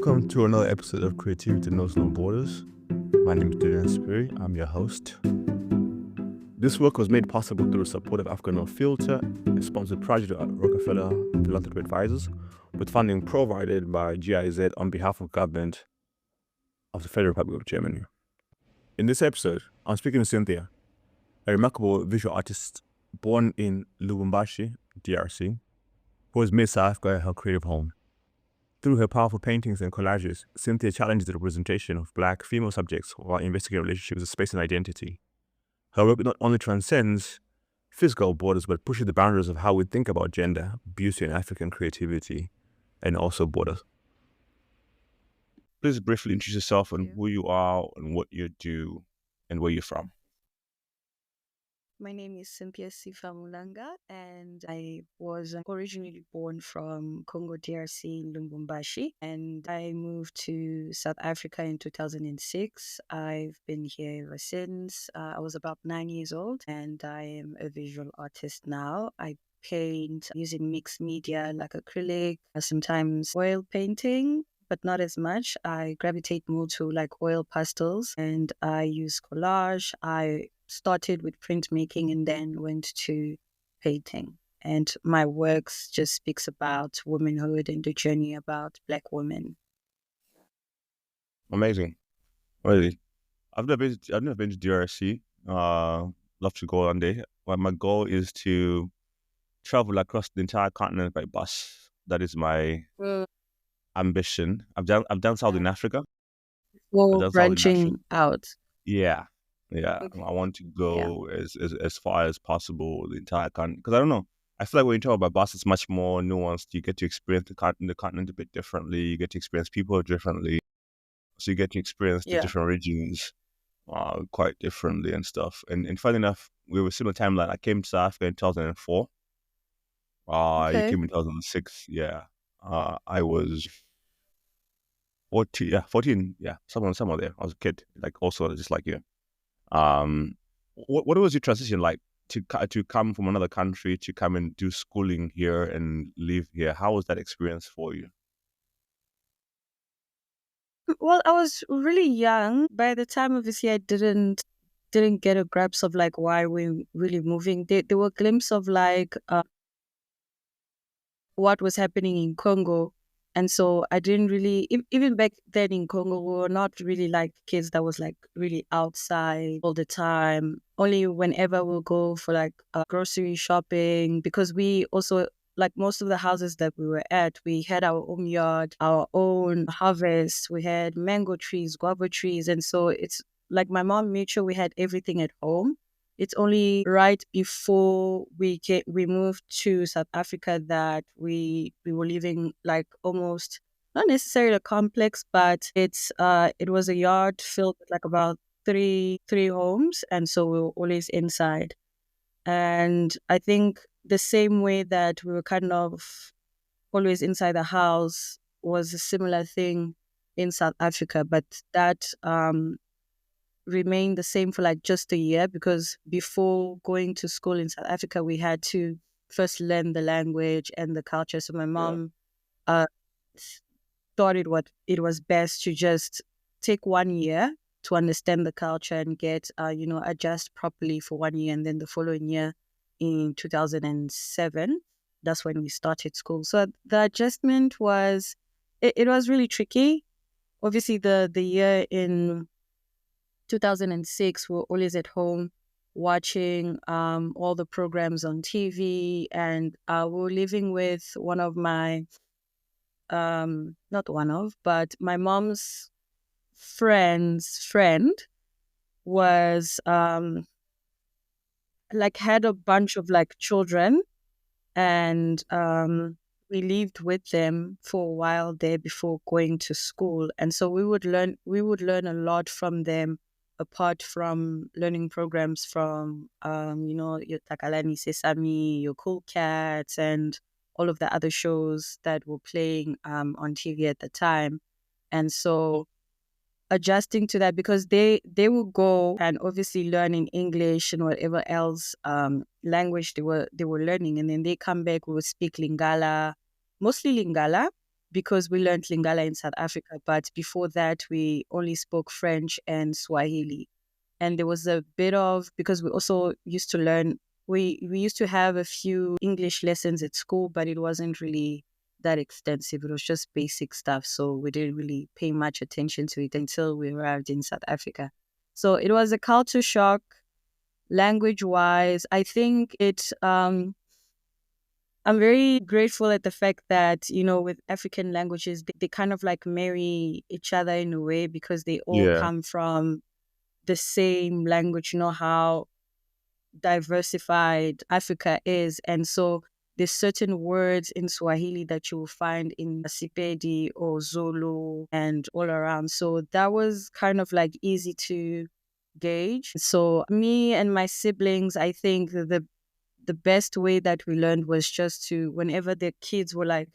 Welcome to another episode of Creativity Knows No Borders. My name is Julian Spiri. I'm your host. This work was made possible through the support of Africa No Filter, a sponsored project at Rockefeller Philanthropy Advisors, with funding provided by GIZ on behalf of government of the Federal Republic of Germany. In this episode, I'm speaking to Cinthia, a remarkable visual artist born in Lubumbashi, DRC, who has made South Africa her creative home. Through her powerful paintings and collages, Cinthia challenges the representation of Black female subjects while investigating relationships with space and identity. Her work not only transcends physical borders, but pushes the boundaries of how we think about gender, beauty, and African creativity, and also borders. Please briefly introduce yourself and who you are and what you do and where you're from. My name is Cinthia Sifa Mulanga, and I was originally born from Congo, DRC, in Lubumbashi, and I moved to South Africa in 2006. I've been here ever since. I was about 9 years old, and I am a visual artist now. I paint using mixed media like acrylic, sometimes oil painting, but not as much. I gravitate more to like oil pastels, and I use collage. I started with printmaking and then went to painting. And my works just speaks about womanhood and the journey about Black women. Amazing. Really. I've never been to DRC. Love to go one day. But my goal is to travel across the entire continent by bus. That is my ambition. I've done Southern Africa. Well, branching out. Yeah. Okay. I want to go as far as possible the entire continent, because I don't know. I feel like when you talk about bus, it's much more nuanced. You get to experience the continent a bit differently. You get to experience people differently. So you get to experience the different regions quite differently and stuff. And funny enough, we were similar timeline. I came to South Africa in 2004. You came in 2006. Yeah. I was 14. Yeah, 14. Yeah, somewhere there. I was a kid, like also just like you. What was your transition like to come from another country to come and do schooling here and live here? How was that experience for you? Well, I was really young. By the time, obviously, I didn't get a grasp of like why we're really moving. There were glimpses of like what was happening in Congo. And so I didn't really, even back then in Congo, we were not really like kids that was like really outside all the time. Only whenever we'll go for like grocery shopping, because we also, like most of the houses that we were at, we had our own yard, our own harvest. We had mango trees, guava trees. And so it's like my mom made sure we had everything at home. It's only right before we moved to South Africa that we were living like almost not necessarily a complex, but it was a yard filled with like about three homes, and so we were always inside. And I think the same way that we were kind of always inside the house was a similar thing in South Africa, but that remained the same for like just a year, because before going to school in South Africa, we had to first learn the language and the culture. So my mom thought it was best to just take 1 year to understand the culture and get, adjust properly for 1 year. And then the following year in 2007, that's when we started school. So the adjustment was, it was really tricky. Obviously, the year in 2006, we were always at home watching all the programs on TV, and we were living with one of my, not one of, but my mom's friend's friend was like had a bunch of like children, and we lived with them for a while there before going to school. And so we would learn a lot from them, apart from learning programs from your Takalani Sesame, your Cool Cats, and all of the other shows that were playing on TV at the time. And so adjusting to that, because they will go and obviously learn in English and whatever else language they were learning, and then they come back, we would speak Lingala, mostly Lingala, because we learned Lingala in South Africa. But before that, we only spoke French and Swahili. And there was a bit of, because we also used to learn, we used to have a few English lessons at school, but it wasn't really that extensive. It was just basic stuff. So we didn't really pay much attention to it until we arrived in South Africa. So it was a culture shock. Language wise, I think I'm very grateful at the fact that, with African languages, they kind of like marry each other in a way, because they all Yeah. come from the same language, how diversified Africa is. And so there's certain words in Swahili that you will find in Sepedi or Zulu and all around. So that was kind of like easy to gauge. So me and my siblings, I think the best way that we learned was just to, whenever the kids were like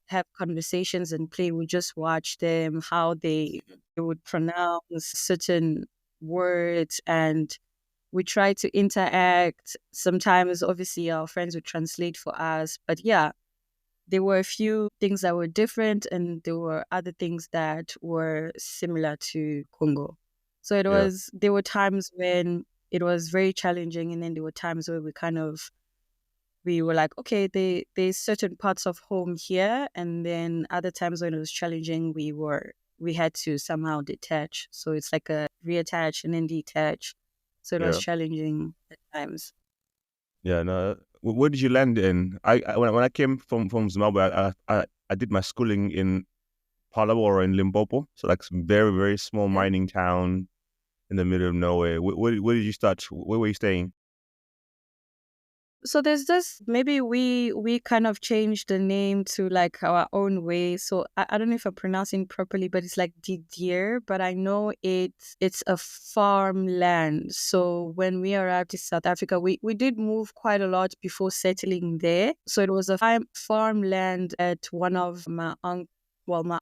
have conversations and play, we just watch them, how they would pronounce certain words, and we try to interact. Sometimes, obviously, our friends would translate for us. But yeah, there were a few things that were different, and there were other things that were similar to Congo. So Yeah. there were times when it was very challenging, and then there were times where we were like, okay, there's certain parts of home here, and then other times when it was challenging, we had to somehow detach. So it's like a reattach and then detach. So it was Yeah. challenging at times. Yeah. No. Where did you land in? When I came from Zimbabwe, I did my schooling in Palabora in Limpopo, so like some very very small Yeah. mining town in the middle of nowhere. Where did you start? Where were you staying? So there's this, maybe we kind of changed the name to like our own way. So I don't know if I'm pronouncing properly, but it's like Didier, but I know it's a farmland. So when we arrived in South Africa, we did move quite a lot before settling there. So it was a farmland at one of my my,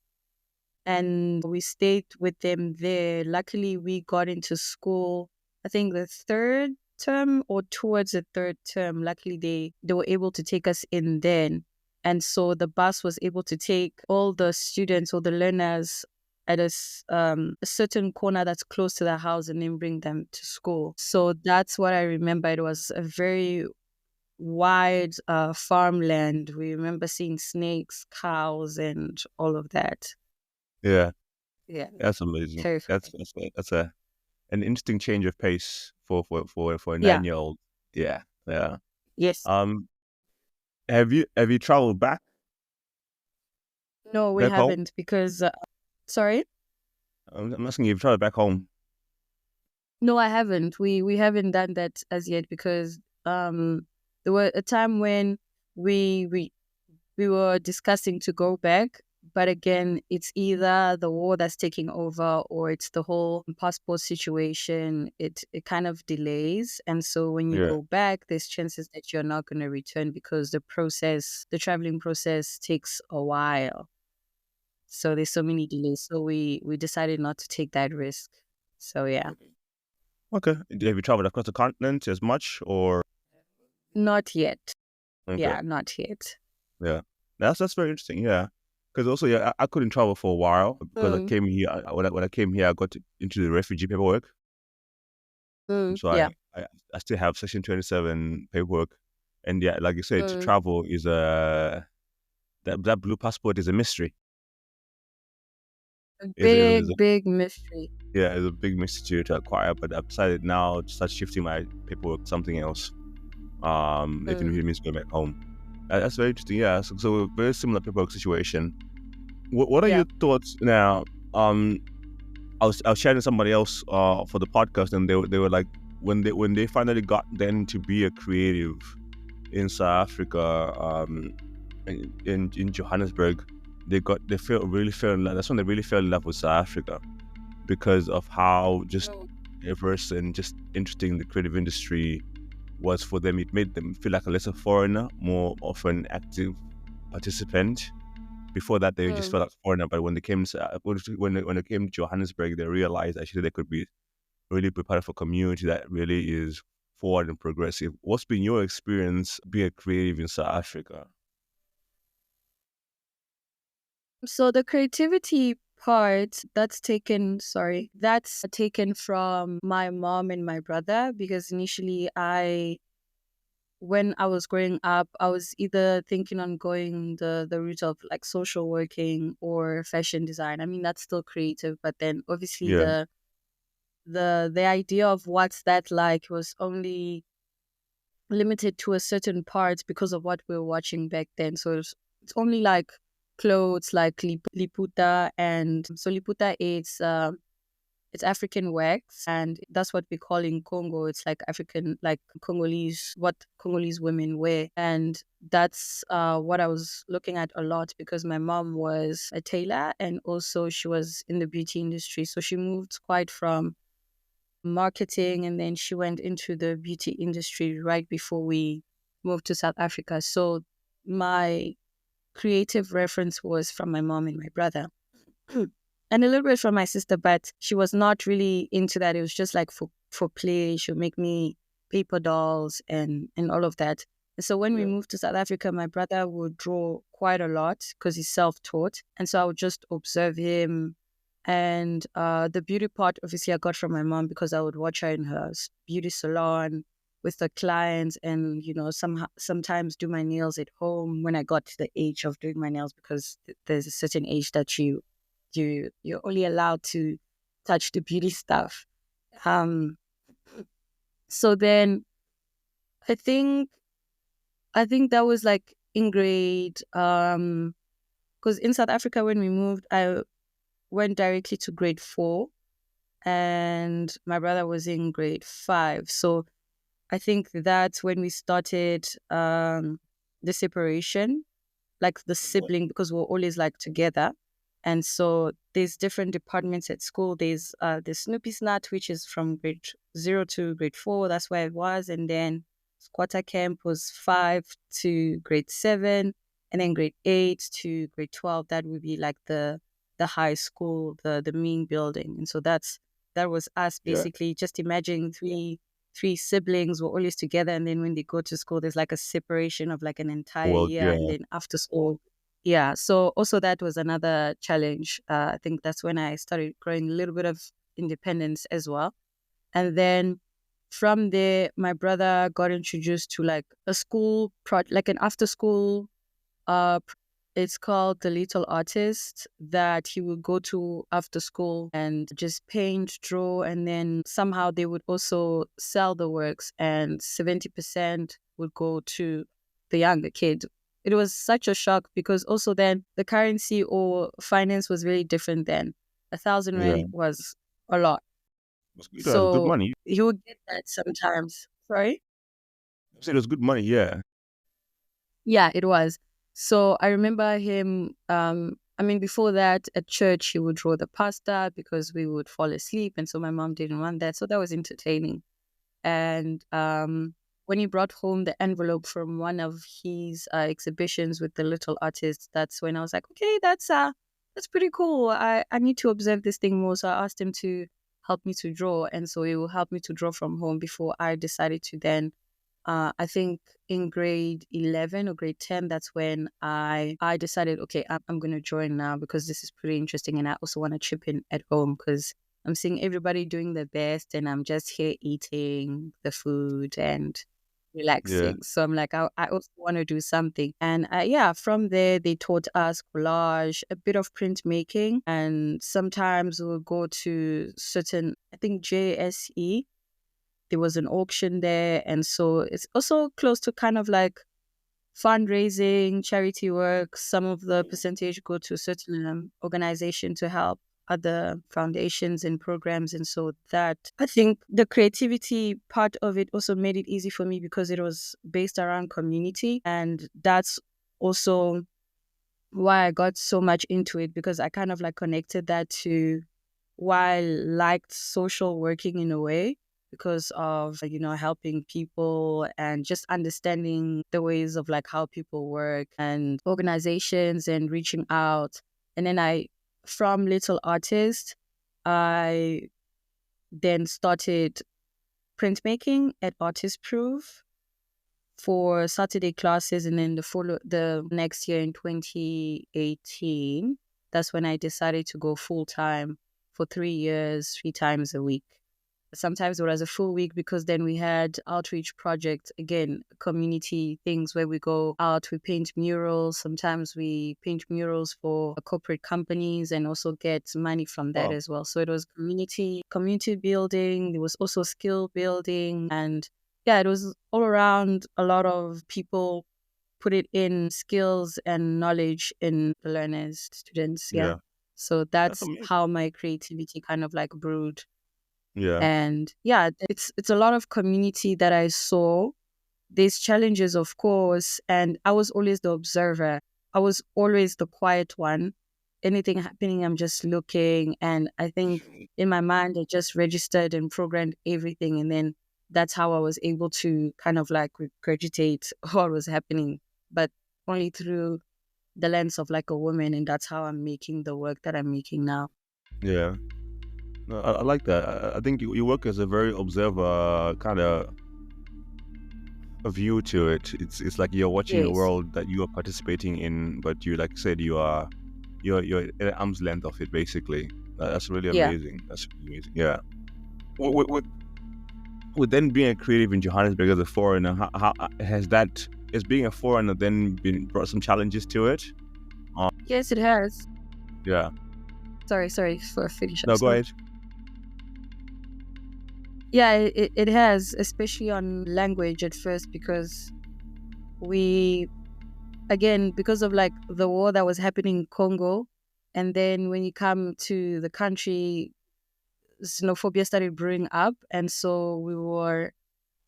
and we stayed with them there. Luckily, we got into school, I think the third term or towards the third term. Luckily, they were able to take us in then. And so the bus was able to take all the students or the learners at a certain corner that's close to the house and then bring them to school. So that's what I remember. It was a very wide farmland. We remember seeing snakes, cows, and all of that. Yeah. Yeah, That's amazing. That's terrifying. that's an interesting change of pace for a Yeah, 9-year-old. Yeah. Yeah. yes. Um. Have you traveled No, we back home? haven't because, sorry? I'm asking you, if you traveled back home. No, I haven't. We haven't done that as yet because there were a time when we we we were discussing to go back, but again, it's either the war that's taking over or it's the whole passport situation. It kind of delays, and so when you Yeah. go back, there's chances that you're not going to return because the traveling process takes a while. So there's so many delays. So we decided not to take that risk. So yeah, Okay. Have you traveled across the continent as much, or not yet. okay? Yeah, not yet. Yeah. That's very interesting. Yeah. Because also, yeah, I couldn't travel for a while because I Mm, came here. When I came here, I got into the refugee paperwork. So yeah. I still have Section 27 paperwork, and yeah, like you said, to Mm, travel is that blue passport is a mystery. a Is a, big mystery. yeah, it's a big mystery to acquire. But I've decided now to start shifting my paperwork to something else. Even if Mm, it means going back home. That's very interesting. Yeah, so a very similar paperwork situation. What are yeah. your thoughts now? Um, I was chatting to somebody else for the podcast, and they were like, when they finally got then to be a creative in South Africa, in Johannesburg, they fell in love. That's when they really fell in love with South Africa because of how just Mm, diverse and just interesting the creative industry was for them. It made them feel like a lesser foreigner, more of an active participant. Before that, they just mm. felt like a foreigner. But when they came to, when they came to Johannesburg, they realized actually they could be really be part of a community that really is forward and progressive. What's been your experience being a creative in South Africa? So the creativity part, that's taken from my mom and my brother, because initially when I was growing up, I was either thinking on going the route of like social working or fashion design. I mean, that's still creative, but then obviously Yeah. the idea of what's that like was only limited to a certain part because of what we were watching back then. So it's only like clothes like liputa, and so liputa is it's African wax, and that's what we call in Congo. It's like African, like Congolese, what Congolese women wear. And that's what I was looking at a lot, because my mom was a tailor and also she was in the beauty industry. So she moved quite from marketing and then she went into the beauty industry right before we moved to South Africa. So my creative reference was from my mom and my brother. And a little bit from my sister, but she was not really into that. It was just like for play. She would make me paper dolls and all of that. And so when we Yeah. moved to South Africa, my brother would draw quite a lot because he's self-taught. And so I would just observe him. And the beauty part, obviously, I got from my mom because I would watch her in her beauty salon with the clients, and sometimes do my nails at home when I got to the age of doing my nails, because there's a certain age that you're only allowed to touch the beauty stuff. Um, so then I think that was like in grade because in South Africa when we moved, I went directly to grade 4, and my brother was in grade 5. So I think that's when we started the separation, like the sibling, because we're always like together. And so there's different departments at school. There's the Snoopy Snat, which is from grade 0 to grade 4. That's where it was. And then Squatter Camp was 5 to grade 7. And then grade 8 to grade 12, that would be like the high school, the main building. And so that was us Yeah. basically. Just imagine three siblings were always together, and then when they go to school there's like a separation of like an entire Well, year, and yeah. then after school, yeah. So also that was another challenge. I think that's when I started growing a little bit of independence as well. And then from there my brother got introduced to like a school like an after school uh it's called The Little Artist, that he would go to after school and just paint, draw, and then somehow they would also sell the works, and 70% would go to the younger kid. It was such a shock because also then the currency or finance was very different then. 1,000 Yeah. rand was a lot. It was good So money. he would get that sometimes. Sorry? I said it was good money. Yeah. Yeah, it was. So I remember him, I mean, before that at church, he would draw the pasta because we would fall asleep. And so my mom didn't want that. So that was entertaining. And when he brought home the envelope from one of his exhibitions with the little artists, that's when I was like, okay, that's pretty cool. I need to observe this thing more. So I asked him to help me to draw. And so he will help me to draw from home before I decided to then I think in grade 11 or grade 10, that's when I decided, okay, I'm going to join now because this is pretty interesting. And I also want to chip in at home because I'm seeing everybody doing their best and I'm just here eating the food and Yeah. relaxing. So I'm like, I also want to do something. And yeah, from there, they taught us collage, a bit of printmaking, and sometimes we'll go to certain, I think JSE, there was an auction there. And so it's also close to kind of like fundraising, charity work. Some of the percentage go to a certain organization to help other foundations and programs. And so that, I think the creativity part of it also made it easy for me because it was based around community. And that's also why I got so much into it, because I kind of like connected that to why I liked social working in a way, because of helping people and just understanding the ways of like how people work and organizations and reaching out. And then from Little Artist, I then started printmaking at Artist Proof for Saturday classes, and then the next year in 2018 that's when I decided to go full time for 3 years, 3 times a week. Sometimes it was a full week because then we had outreach projects, again, community things where we go out, we paint murals. Sometimes we paint murals for corporate companies and also get money from that as well. So it was community building. There was also skill building. And yeah, it was all around a lot of people put it in skills and knowledge in the learners, students. Yeah. So that's how my creativity kind of like brewed. Yeah. And yeah, it's a lot of community that I saw. There's challenges, of course, and I was always the observer. I was always the quiet one. Anything happening, I'm just looking. And I think in my mind, I just registered and programmed everything. And then that's how I was able to kind of like regurgitate what was happening, but only through the lens of like a woman. And that's how I'm making the work that I'm making now. Yeah. No, I like that. I think your work is a very observer kind of a view to it. It's like you're watching a world that you are participating in, but you, like you said, you're at arm's length of it, basically. That's really amazing. That's really amazing. Yeah. With then being a creative in Johannesburg as a foreigner, how has being a foreigner then brought some challenges to it? Yes, it has. Yeah. Sorry for finishing. No, go ahead. Yeah, it has, especially on language at first, because because of like the war that was happening in Congo, and then when you come to the country, xenophobia started brewing up, and so we were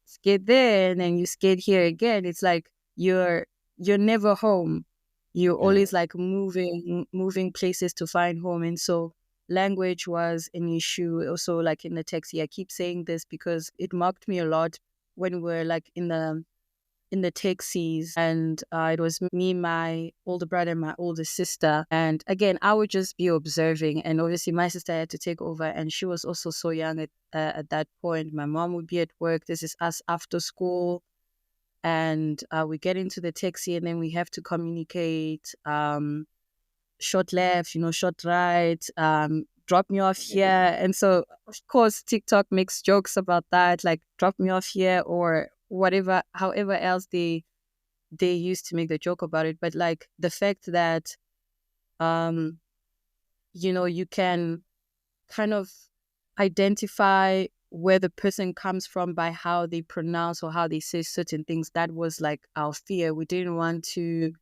scared there, and then you scared here again. It's like you're never home. You're always like moving places to find home, and so language was an issue. Also, like in the taxi, I keep saying this because it marked me a lot when we were like in the taxis, and it was me, my older brother, and my older sister. And again, I would just be observing, and obviously my sister had to take over, and she was also so young at that point. My mom would be at work. This is us after school, and we get into the taxi, and then we have to communicate. Short left, short right, drop me off here. And so, of course, TikTok makes jokes about that, like drop me off here or whatever, however else they used to make the joke about it. But like the fact that, you can kind of identify where the person comes from by how they pronounce or how they say certain things. That was like our fear. We didn't want to.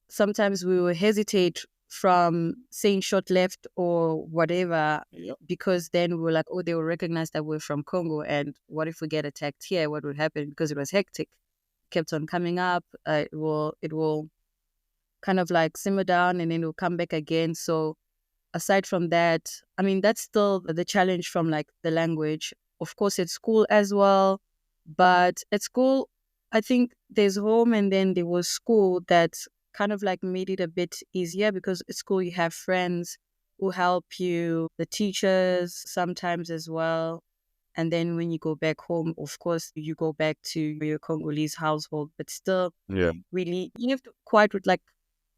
Sometimes we will hesitate from saying short left or whatever, because then we were like, oh, they will recognize that we're from Congo. And what if we get attacked here? What would happen? Because it was hectic. Kept on coming up. It will kind of like simmer down and then it will come back again. So aside from that, I mean, that's still the challenge from like the language. Of course, at school as well. But at school, I think there's home and then there was school that kind of like made it a bit easier, because at school you have friends who help you, the teachers sometimes as well. And then when you go back home, of course, you go back to your Congolese household, but still, really, you have to quite with like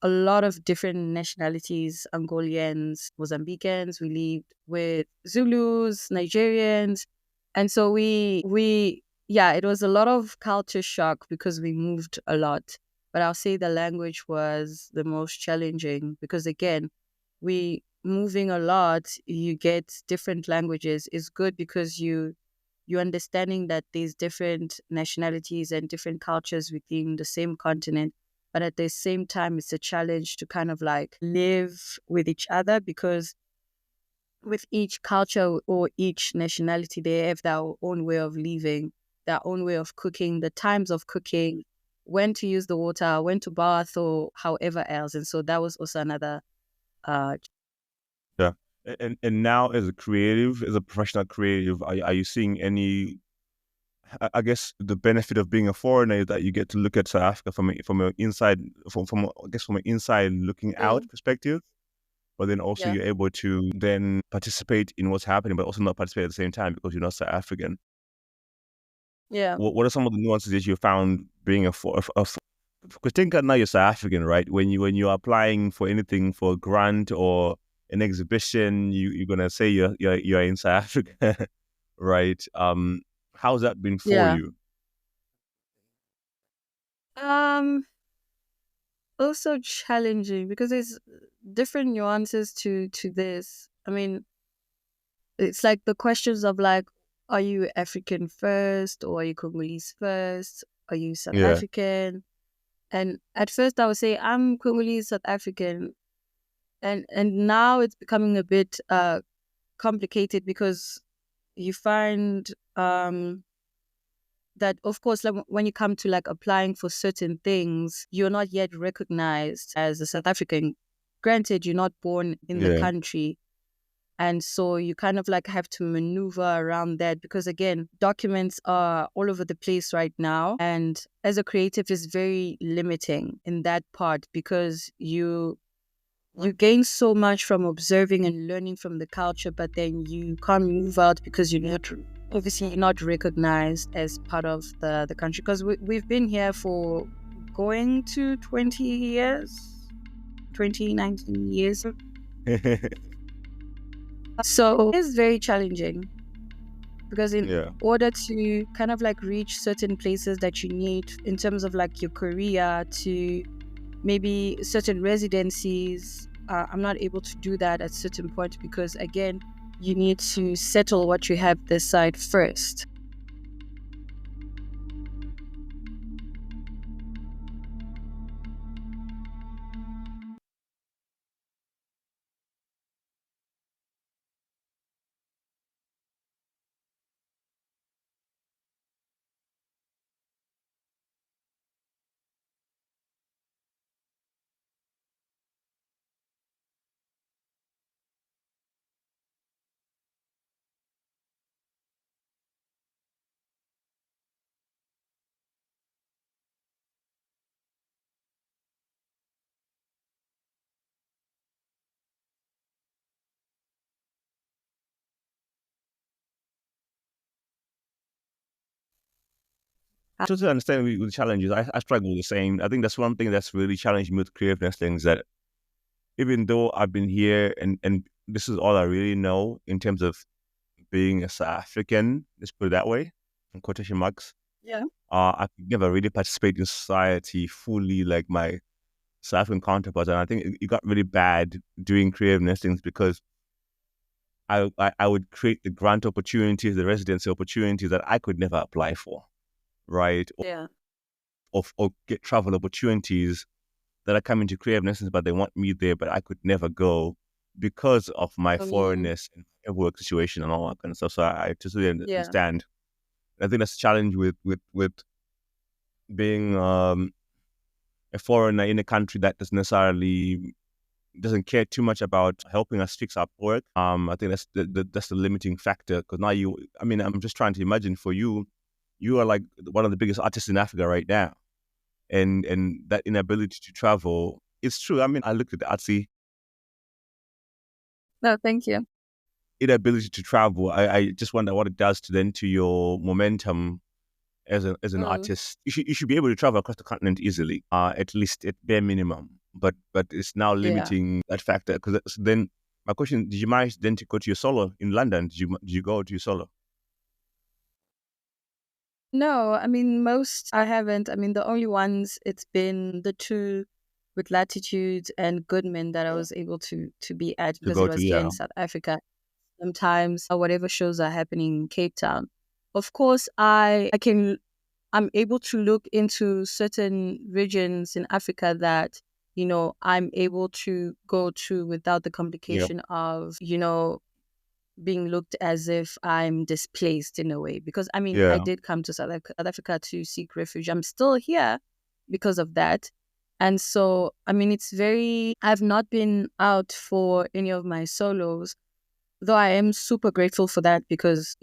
a lot of different nationalities, Angolians, Mozambicans, we lived with Zulus, Nigerians. And so it was a lot of culture shock because we moved a lot. But I'll say the language was the most challenging because, again, we moving a lot, you get different languages. It's good because you're understanding that there's different nationalities and different cultures within the same continent. But at the same time, it's a challenge to kind of like live with each other, because with each culture or each nationality, they have their own way of living, their own way of cooking, the times of cooking, when to use the water, when to bath, or however else. And so that was also another. Yeah. And now as a creative, as a professional creative, are you seeing any, I guess the benefit of being a foreigner is that you get to look at South Africa from an inside, from an inside looking out perspective, but then also you're able to then participate in what's happening, but also not participate at the same time because you're not South African. Yeah. What are some of the nuances that you found being because think now you're South African, right? When you're applying for anything, for a grant or an exhibition, you're gonna say you're in South Africa, right? How's that been for Yeah. you? Um, Also challenging because there's different nuances to this. I mean, it's like the questions of like, are you African first or are you Congolese first? Are you South Yeah, African? And at first I would say I'm Congolese South African. And now it's becoming a bit complicated because you find that of course like when you come to like applying for certain things, you're not yet recognized as a South African. Granted, you're not born in the yeah. country. And so you kind of like have to maneuver around that because again, documents are all over the place right now. And as a creative is very limiting in that part because you gain so much from observing and learning from the culture, but then you can't move out because you're not obviously not recognized as part of the country. Because we've been here for going to 20 years, 20 19 years. So it's very challenging because in Yeah. order to kind of like reach certain places that you need in terms of like your career to maybe certain residencies, I'm not able to do that at certain point because again, you need to settle what you have this side first. I totally understand with the challenges. I struggle with the same. I think that's one thing that's really challenging me with creativeness things that even though I've been here and this is all I really know in terms of being a South African, let's put it that way, in quotation marks, Yeah. I could never really participate in society fully like my South African counterparts. And I think it got really bad doing creativeness things because I would create the grant opportunities, the residency opportunities that I could never apply for, right? Yeah. Or get travel opportunities that are coming to creative lessons, but they want me there, but I could never go because of my foreignness and my work situation and all that kind of stuff. So I totally Yeah. understand. I think that's a challenge with being a foreigner in a country that doesn't necessarily doesn't care too much about helping us fix our work. I think that's the limiting factor because now I mean, I'm just trying to imagine for you, you are like one of the biggest artists in Africa right now, and that inability to travel. It's true. I mean, I looked at the artsy No, thank you. inability to travel. I just wonder what it does to your momentum as an Mm. artist. You should be able to travel across the continent easily, at least at bare minimum. But it's now Yeah. limiting that factor because then my question: did you manage then to go to your solo in London? Did you go to your solo? No, I mean, most I haven't. I mean, the only ones it's been the two with Latitude and Goodman that I was able to be at To because it go to was here yeah in South Africa. Sometimes whatever shows are happening in Cape Town. Of course, I'm able to look into certain regions in Africa that, I'm able to go to without the yeah complication of, being looked as if I'm displaced in a way. Because I mean, I yeah did come to South Africa to seek refuge. I'm still here because of that. And so, I mean, I've not been out for any of my solos, though I am super grateful for that because,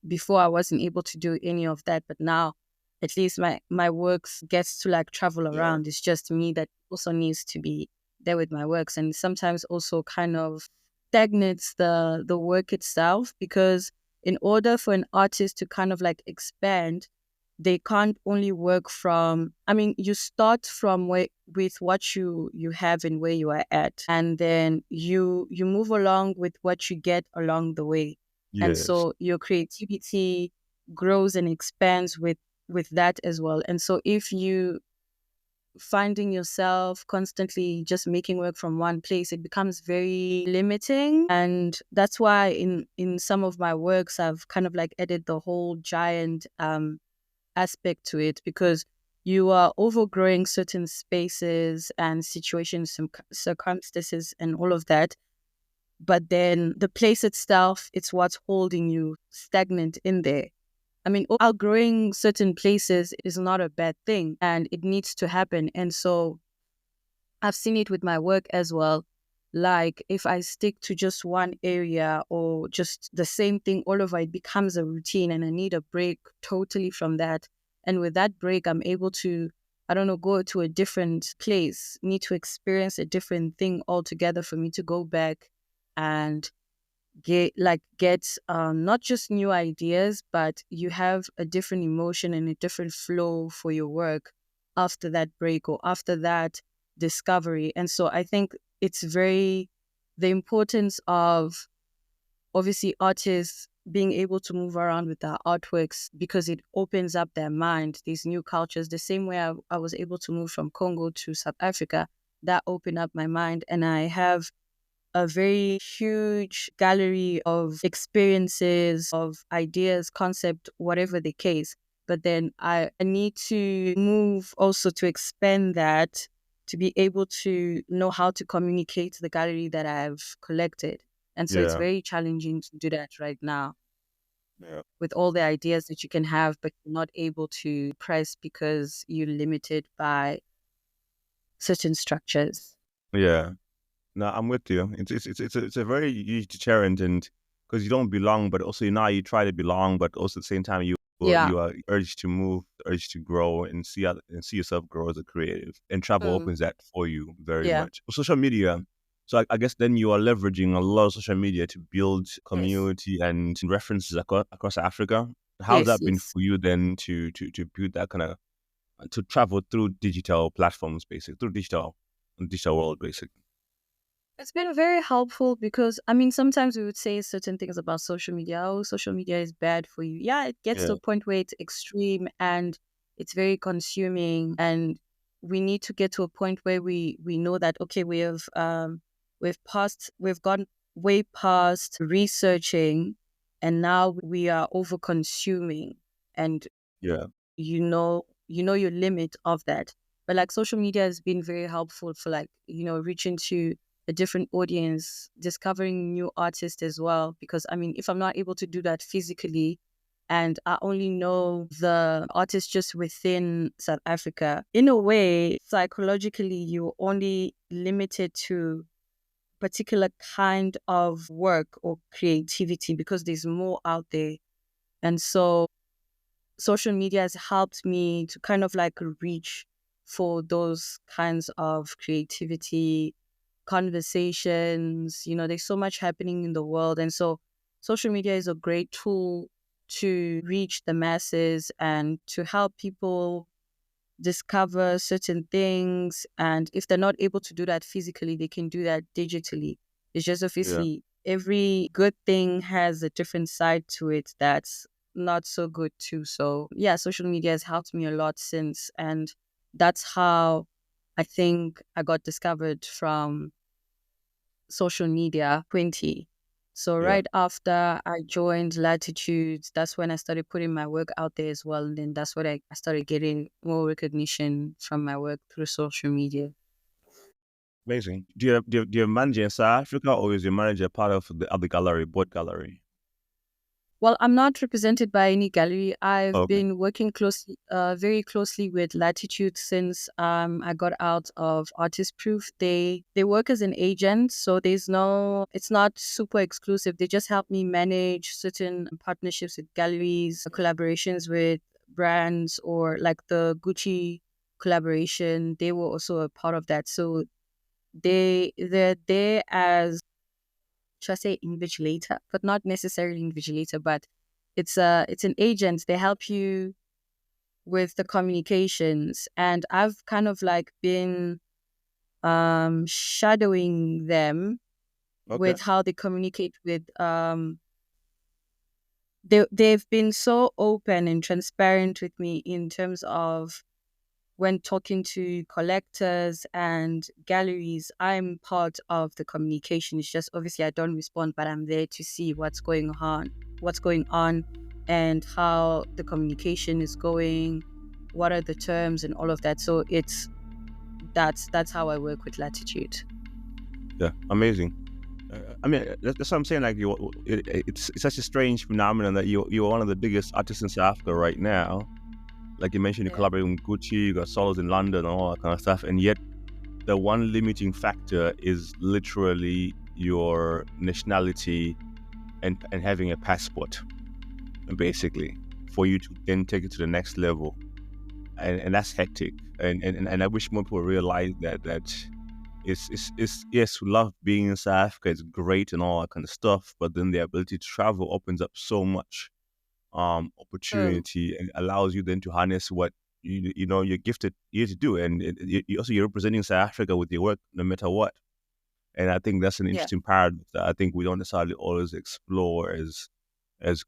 before I wasn't able to do any of that. But now at least my works gets to like travel yeah around. It's just me that also needs to be there with my works and sometimes also kind of stagnates the work itself because in order for an artist to kind of like expand, they can't only work from, I mean, you start from where with what you have and where you are at, and then you move along with what you get along the way. And Yes. so your creativity grows and expands with that as well. And so if you finding yourself constantly just making work from one place, it becomes very limiting. And that's why in some of my works I've kind of like added the whole giant aspect to it, because you are overgrowing certain spaces and situations and circumstances and all of that. But then the place itself, it's what's holding you stagnant in there. I mean, outgrowing certain places is not a bad thing, and it needs to happen. And so I've seen it with my work as well. Like if I stick to just one area or just the same thing all over, it becomes a routine and I need a break totally from that. And with that break, I'm able to, I don't know, go to a different place, need to experience a different thing altogether for me to go back and get not just new ideas, but you have a different emotion and a different flow for your work after that break or after that discovery. And so I think it's very the importance of obviously artists being able to move around with their artworks, because it opens up their mind, these new cultures. The same way I was able to move from Congo to South Africa, that opened up my mind, and I have a very huge gallery of experiences, of ideas, concept, whatever the case. But then I need to move also to expand that, to be able to know how to communicate the gallery that I've collected. And so it's Yeah. very challenging to do that right now Yeah. with all the ideas that you can have, but you're not able to press because you're limited by certain structures. Yeah. No, I'm with you. It's a very huge deterrent, and because you don't belong, but also now you try to belong, but also at the same time Yeah. you are urged to move, urged to grow, and see yourself grow as a creative. And travel Mm. opens that for you very Yeah. much. Social media. So I guess then you are leveraging a lot of social media to build Yes. community and references across Africa. How's Yes. that been Yes. for you then to build that kind of to travel through digital platforms, basically through digital world, basically. It's been very helpful because, I mean, sometimes we would say certain things about social media. Oh, social media is bad for you. Yeah, it gets to Yeah. a point where it's extreme and it's very consuming. And we need to get to a point where we know that, okay, we've gone way past researching, and now we are over consuming. And Yeah. you know your limit of that. But like social media has been very helpful for, like, reaching to a different audience, discovering new artists as well, because I mean, if I'm not able to do that physically and I only know the artists just within South Africa, in a way psychologically you're only limited to particular kind of work or creativity because there's more out there. And so social media has helped me to kind of like reach for those kinds of creativity, conversations. There's so much happening in the world. And so social media is a great tool to reach the masses and to help people discover certain things. And if they're not able to do that physically, they can do that digitally. It's just Yeah. obviously every good thing has a different side to it that's not so good too. So yeah, social media has helped me a lot since. And that's how I think I got discovered from social media 20. So Yeah. right after I joined Latitude, that's when I started putting my work out there as well. And then that's when I started getting more recognition from my work through social media. Amazing. Do you have a manager in South Africa, or is your manager part of the other gallery, board gallery? Well, I'm not represented by any gallery. I've Okay. been working very closely with Latitude since I got out of Artist Proof. They work as an agent, so it's not super exclusive. They just help me manage certain partnerships with galleries, collaborations with brands, or like the Gucci collaboration. They were also a part of that. So they're there as, should I say, invigilator, but not necessarily invigilator, but it's an agent. They help you with the communications, and I've kind of like been shadowing them Okay. with how they communicate with they've been so open and transparent with me in terms of when talking to collectors and galleries. I'm part of the communication. It's just obviously I don't respond, but I'm there to see what's going on, and how the communication is going, what are the terms and all of that. So that's how I work with Latitude. Yeah, amazing. I mean, that's what I'm saying. Like, it's such a strange phenomenon that you're one of the biggest artists in South Africa right now. Like you mentioned, you're Yeah. collaborating with Gucci, you got solos in London and all that kind of stuff, and yet the one limiting factor is literally your nationality and having a passport, basically, for you to then take it to the next level. And that's hectic. And I wish more people realize that it's yes, we love being in South Africa, it's great and all that kind of stuff, but then the ability to travel opens up so much Oh, opportunity and allows you then to harness what you know you're gifted you to do, and you're representing South Africa with your work no matter what. And I think that's an yeah. interesting paradox that I think we don't necessarily always explore as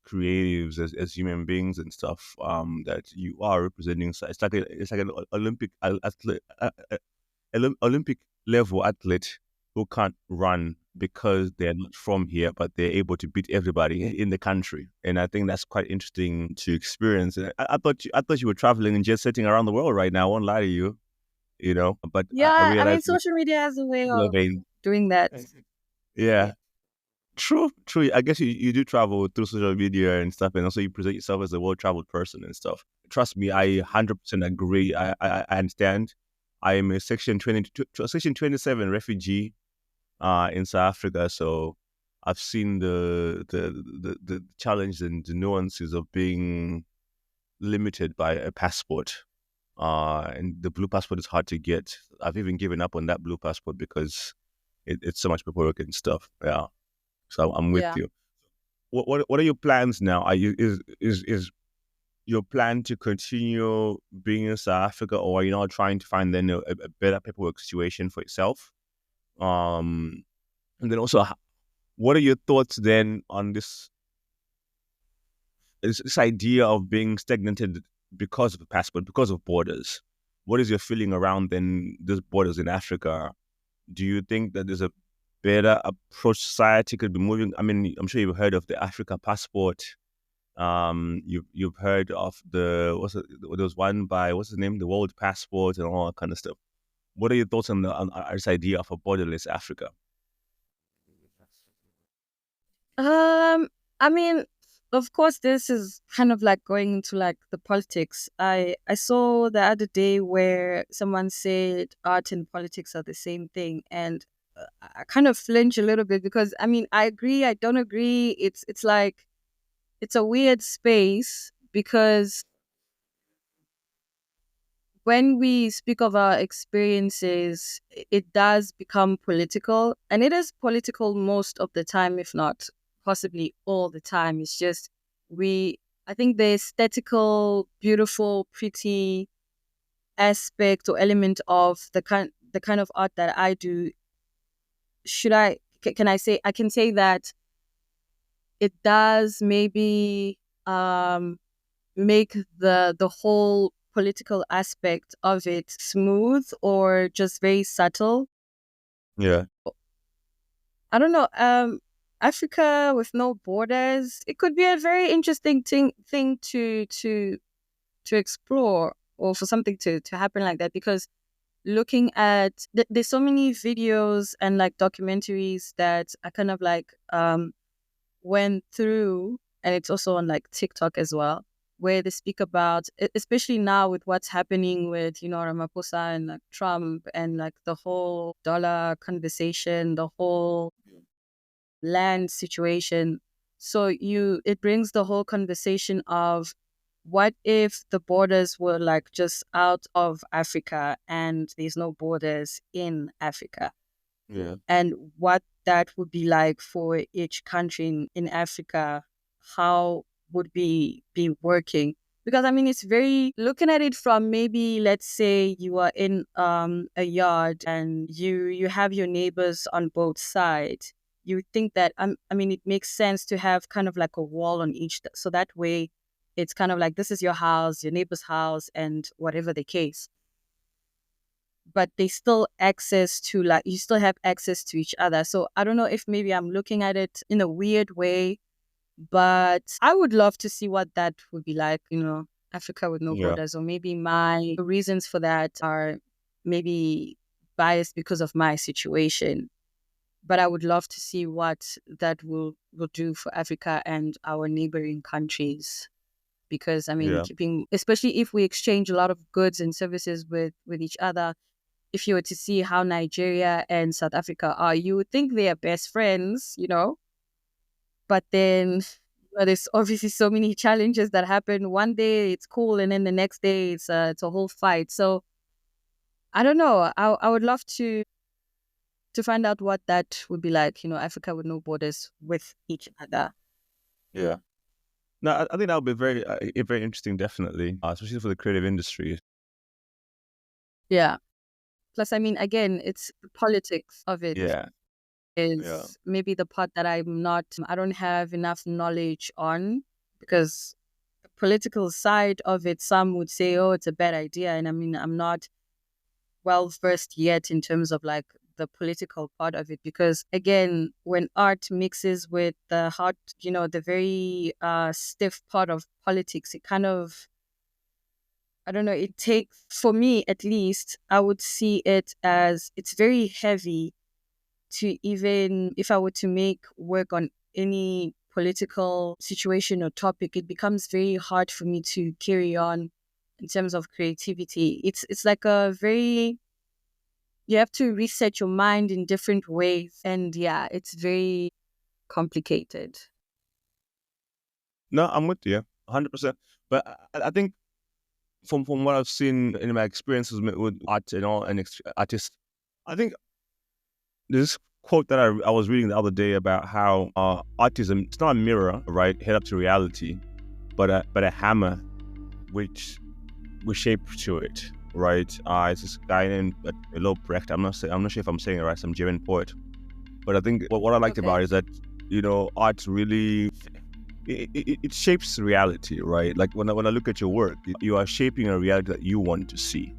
creatives, as human beings and stuff. That you are representing. It's like an Olympic athlete, Olympic level athlete who can't run because they're not from here, but they're able to beat everybody in the country. And I think that's quite interesting to experience. And I thought you were traveling and just sitting around the world right now. I won't lie to you, you know. But I Yeah, I mean, realized it's social media has a way similar of vein. doing that. Yeah. Yeah. True, true. I guess you do travel through social media and stuff, and also you present yourself as a well-traveled person and stuff. Trust me, I 100% agree. I understand. I am a Section 27 refugee in South Africa, so I've seen the challenge and the nuances of being limited by a passport. And the blue passport is hard to get. I've even given up on that blue passport because it's so much paperwork and stuff. Yeah. So I'm with Yeah. you. What are your plans now? Are you is your plan to continue being in South Africa, or are you now trying to find then a better paperwork situation for yourself? Um, and then also, what are your thoughts then on this idea of being stagnated because of a passport, because of borders? What is your feeling around then these borders in Africa? Do you think that there's a better approach society could be moving? I mean, I'm sure you've heard of the Africa passport. You've heard of there was one by what's his name, the World Passport and all that kind of stuff. What are your thoughts on this idea of a borderless Africa? Um, I mean, of course, this is kind of like going into like the politics. I saw the other day where someone said art and politics are the same thing, and I kind of flinch a little bit because I mean, I agree, I don't agree. It's like it's a weird space because when we speak of our experiences, it does become political, and it is political most of the time, if not possibly all the time. It's just we, I think the aesthetical, beautiful, pretty aspect or element of the kind of art that I do. Can I say I can say that it does maybe make the whole political aspect of it smooth or just very subtle. Yeah, I don't know. Africa with no borders, it could be a very interesting thing to explore, or for something to happen like that, because looking at there's so many videos and like documentaries that I kind of like went through, and it's also on like TikTok as well, where they speak about, especially now with what's happening with, you know, Ramaphosa and like Trump and like the whole dollar conversation, the whole land situation. So it brings the whole conversation of what if the borders were like just out of Africa and there's no borders in Africa, yeah, and what that would be like for each country in Africa. How would we be working? Because I mean, it's very looking at it from, maybe let's say you are in a yard and you have your neighbors on both sides. You think that I mean, it makes sense to have kind of like a wall on each, so that way it's kind of like this is your house, your neighbor's house, and whatever the case. But they still access to, like, you still have access to each other. So I don't know if maybe I'm looking at it in a weird way, but I would love to see what that would be like, Africa with no Yeah. borders. Or maybe my reasons for that are maybe biased because of my situation. But I would love to see what that will do for Africa and our neighboring countries. Because I mean, Yeah. keeping, especially if we exchange a lot of goods and services with each other, if you were to see how Nigeria and South Africa are, you would think they are best friends. But then there's obviously so many challenges that happen. One day it's cool, and then the next day it's a whole fight. So I don't know. I would love to find out what that would be like. Africa with no borders with each other. Yeah. No, I think that would be very interesting, definitely, especially for the creative industry. Yeah. Plus, I mean, again, it's the politics of it Yeah. Yeah. is maybe the part that I don't have enough knowledge on, because the political side of it, some would say, oh, it's a bad idea. And I mean, I'm not well versed yet in terms of like the political part of it, because again, when art mixes with the hard, the very stiff part of politics, it kind of, I don't know, it takes, for me at least, I would see it as it's very heavy to, even if I were to make work on any political situation or topic, it becomes very hard for me to carry on in terms of creativity. It's like a very, you have to reset your mind in different ways. And yeah, it's very complicated. No, I'm with you, 100%. But I think from what I've seen in my experiences with art and all, and artists, I think this quote that I was reading the other day about how autism, it's not a mirror, right, head up to reality, but a hammer which we shape to it, right? It's this guy named Brecht. I'm not sure if I'm saying it right. Some German poet, but I think what I liked about it is that art really it shapes reality, right? Like when I look at your work, you are shaping a reality that you want to see.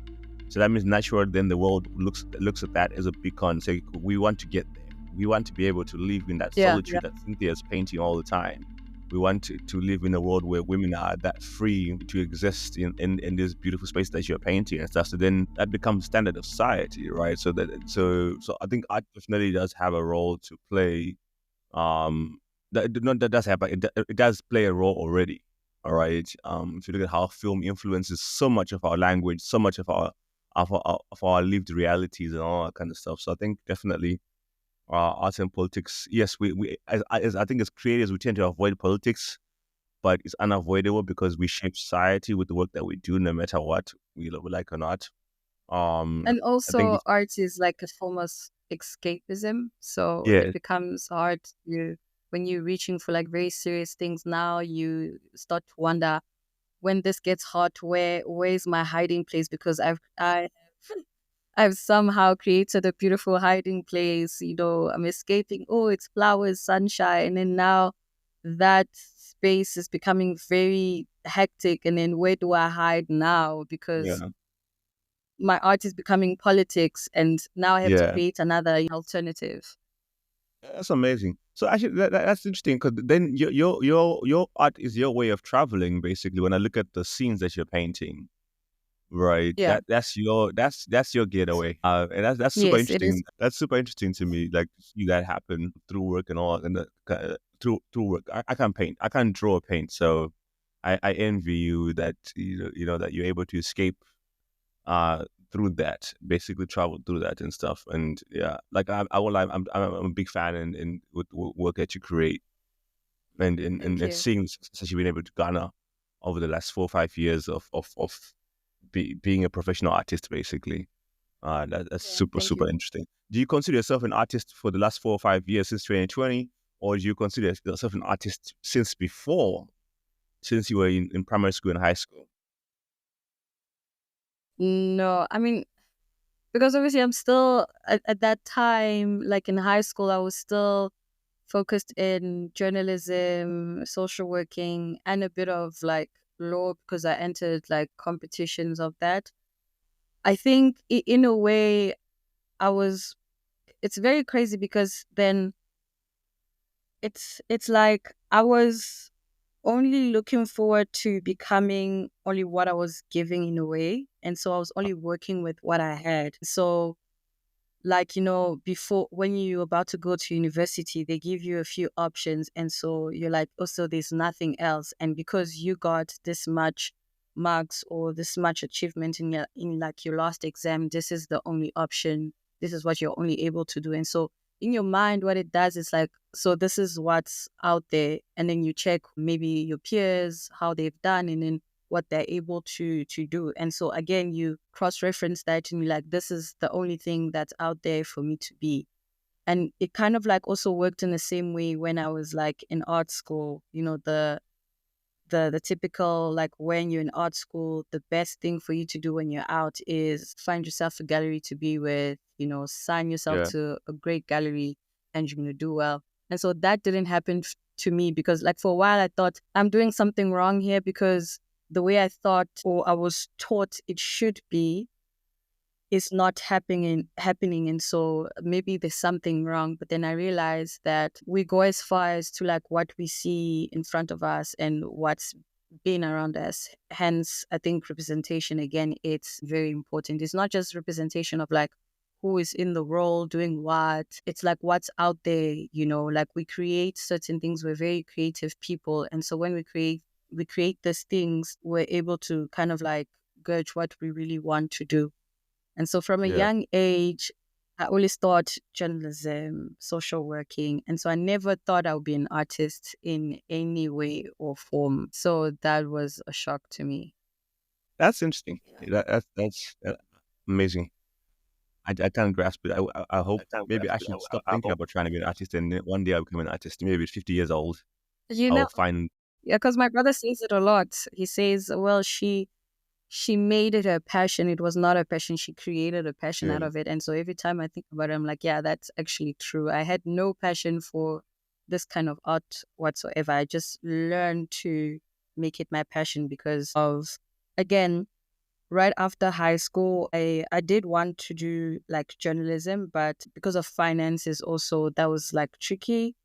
So that means naturally, then the world looks at that as a beacon and say, we want to get there. We want to be able to live in that Yeah. solitude that Cynthia is painting all the time. We want to live in a world where women are that free to exist in this beautiful space that you're painting and stuff. So then that becomes standard of society, right? So I think art definitely does have a role to play. That does happen. It does play a role already. All right. If you look at how film influences so much of our language, so much of our lived realities and all that kind of stuff. So I think definitely art and politics. Yes, we as I think as creators we tend to avoid politics, but it's unavoidable because we shape society with the work that we do, no matter what we like or not. And I think also, art is like a form of escapism. So yeah, it becomes hard when you're reaching for like very serious things now, you start to wonder, when this gets hot, where's my hiding place? Because I've somehow created a beautiful hiding place. I'm escaping. Oh, it's flowers, sunshine. And now that space is becoming very hectic. And then where do I hide now? Because yeah, my art is becoming politics. And now I have to yeah. create another alternative. That's amazing. So actually, that's interesting because then your art is your way of traveling. Basically, when I look at the scenes that you're painting, right? Yeah. That's your getaway. And that's super Yes, it is. interesting. That's super interesting to me. Like to see that happen through work and all, and through work. I can't paint. I can't draw or paint. So I envy you that that you're able to escape uh through that, basically travel through that and stuff. And yeah, like I'm a big fan in with work that you create Thank and you. seeing the success you've been able to garner over the last 4 or 5 years of being a professional artist, basically. That's Yeah, thank super you. interesting. Do you consider yourself an artist for the last 4 or 5 years since 2020, or do you consider yourself an artist since before since you were in primary school and high school? No, I mean, because obviously I'm still at that time, like in high school, I was still focused in journalism, social working, and a bit of like law because I entered like competitions of that. I think in a way, I was. It's very crazy because then it's like I was only looking forward to becoming only what I was giving in a way, and so I was only working with what I had. So like before when you're about to go to university they give you a few options and so you're like also there's nothing else, and because you got this much marks or this much achievement in like your last exam, this is the only option, this is what you're only able to do. And so in your mind what it does is like, so this is what's out there, and then you check maybe your peers how they've done and then what they're able to do. And so again, you cross-reference that and you're like, this is the only thing that's out there for me to be. And it kind of like also worked in the same way when I was like in art school, the typical like when you're in art school, the best thing for you to do when you're out is find yourself a gallery to be with, sign yourself Yeah, to a great gallery and you're going to do well. And so that didn't happen to me because like for a while I thought I'm doing something wrong here because the way I thought or I was taught it should be is not happening, and so maybe there's something wrong. But then I realized that we go as far as to like what we see in front of us and what's been around us. Hence I think representation, again, it's very important. It's not just representation of like who is in the role doing what, it's like what's out there, like we create certain things, we're very creative people, and so when we create these things, we're able to kind of like gauge what we really want to do. and so from a yeah. young age, I always thought journalism, social working. And so I never thought I would be an artist in any way or form. So that was a shock to me. That's interesting. Yeah. That's amazing. I can't grasp it. I hope maybe I should stop thinking about trying to be an artist, and then one day I'll become an artist. Maybe at 50 years old, You know, I'll find. yeah, because my brother says it a lot. He says, well, she made it a passion. It was not a passion. She created a passion Yeah, out of it. And so every time I think about it, I'm like, yeah, that's actually true. I had no passion for this kind of art whatsoever. I just learned to make it my passion because of, again, right after high school, I did want to do like journalism, but because of finances also, that was like tricky.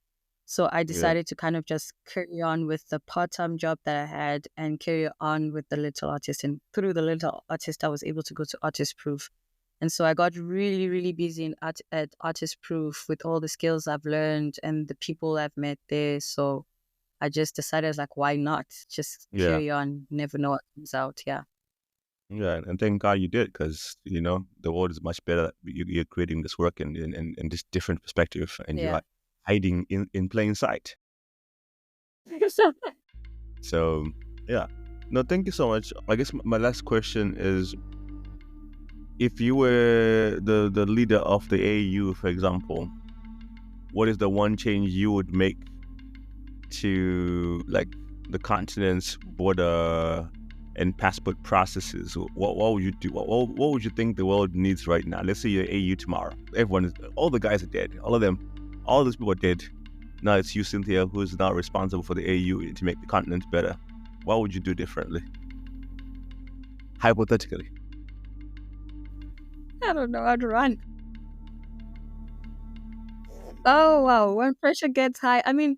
So I yeah, decided to kind of just carry on with the part-time job that I had and carry on with the little artist. And through the little artist, I was able to go to Artist Proof. And so I got really, really busy at Artist Proof with all the skills I've learned and the people I've met there. So I just decided, like, why not? Just yeah, carry on. Never know what comes out. Yeah. yeah. And thank God you did, because the world is much better. You're creating this work in this different perspective, and you're Yeah. hiding in plain sight. So yeah, no, thank you so much. I guess my last question is, if you were the leader of the AU, for example, what is the one change you would make to like the continent's border and passport processes? What would you do? What would you think the world needs right now? Let's say you're AU tomorrow. All the guys are dead. All of them, all those people are dead. Now it's you, Cynthia, who's now responsible for the AU to make the continent better. What would you do differently? Hypothetically. I don't know how to run. Oh, wow. When pressure gets high, I mean,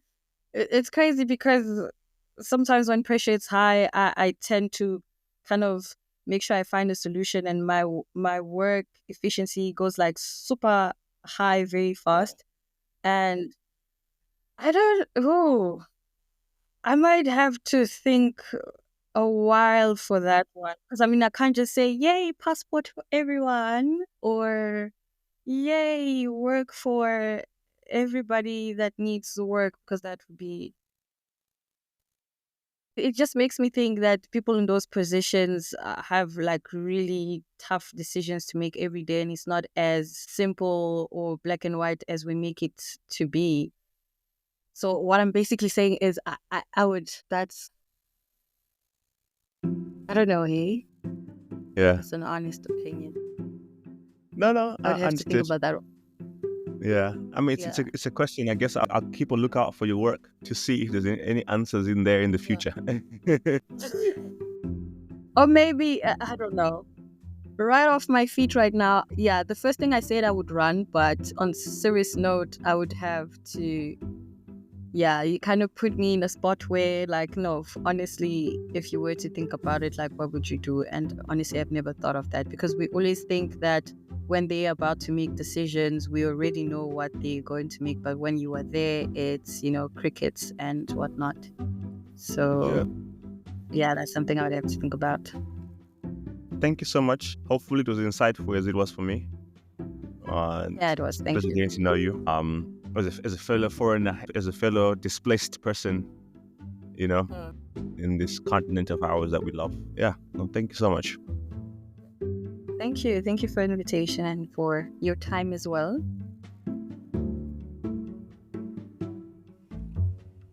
it's crazy because sometimes when pressure is high, I tend to kind of make sure I find a solution, and my work efficiency goes like super high very fast. And I don't, oh, I might have to think a while for that one. Because I mean, I can't just say, yay, passport for everyone, or yay, work for everybody that needs work, because that would be, it just makes me think that people in those positions have like really tough decisions to make every day, and it's not as simple or black and white as we make it to be. So what I'm basically saying is I would, that's I don't know, hey? Yeah. It's an honest opinion. No, I would have to think understood. about that. Yeah. I mean, Yeah. it's a question. I guess I'll keep a lookout for your work to see if there's any answers in there in the future. Or maybe, I don't know. Right off my feet right now, yeah, the first thing I said I would run, but on a serious note, I would have to, yeah, you kind of put me in a spot where, like, no, honestly, if you were to think about it, like, what would you do? And honestly, I've never thought of that, because we always think that when they're about to make decisions, we already know what they're going to make. But when you are there, it's, crickets and whatnot. So, yeah, that's something I would have to think about. Thank you so much. Hopefully it was insightful as it was for me. Yeah, it was. Thank Pleasure you. getting to know you. As a fellow foreigner, as a fellow displaced person, in this continent of ours that we love. Yeah. No, thank you so much. Thank you. Thank you for the invitation and for your time as well.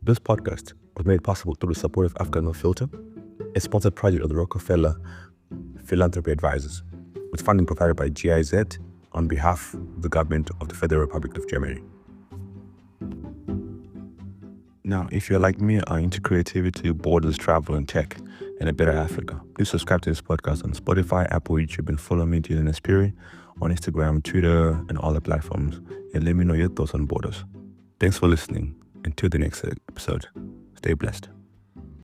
This podcast was made possible through the support of Africa No Filter, a sponsored project of the Rockefeller Philanthropy Advisors, with funding provided by GIZ on behalf of the government of the Federal Republic of Germany. Now, if you're like me, are into creativity, borders, travel, and tech, and a better Africa, please subscribe to this podcast on Spotify, Apple, YouTube, and follow me, Dylan Espiri, on Instagram, Twitter, and all the platforms, and let me know your thoughts on borders. Thanks for listening. Until the next episode, stay blessed.